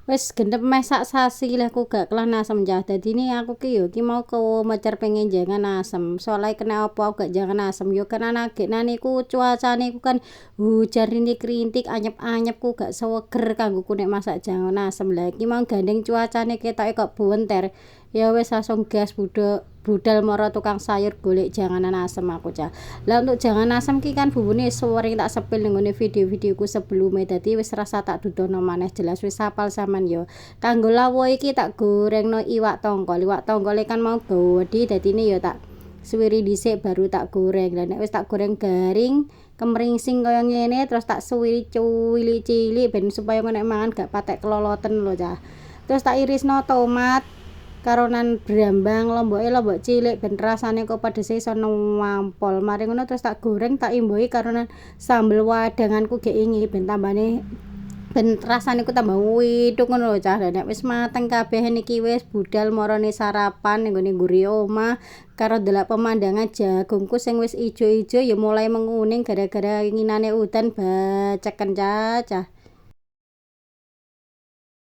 Wis genep meh sak sasi lah aku gak kelan asem cah. Dadine aku ki yo ki mau kemecer pengen jangan asem. Soale kena apa aku gak jangan asem yo karena nagenan niku cuacane iku kan hujan rintik-rintik anyep-anyep ku gak seger kanggoku nek masak jangan asem. Lah iki mau gandeng cuacane ketoke kok buwenter. Ya wis langsung gas budal moro tukang sayur golek janganan asem aku cah. Lah untuk jangan asem ki kan bumbune sering tak sepil ning ngone video-videoku sebelumnya dadi wis rasa tak dudono maneh jelas wis hafal sampean yo. Kanggo lawuh iki tak gorengno iwak tongkol. Iwak tongkole kan mau gawedhi dadine yo tak suwiri dhisik baru tak goreng. Lah nek wis tak goreng garing kemringsing kaya ngene terus tak suwiri cilik-cilik ben supaya nek mangan gak patek keloloten lho cah. Terus tak irisno tomat karonan brambang lombok cilik ben rasane kok pedese iso nampol. Mari ngono terus tak goreng tak imbuhi karonan sambel wadanganku gek ingi ben tambane ben rasane ku tambah widuk ngono lho cah. Lah nek wis mateng kabeh niki wis budal marane sarapan ning nggone ngguri omah karo delok pemandangan jagungku sing wis ijo-ijo ya mulai menguning gara-gara inginane udan baceken cah.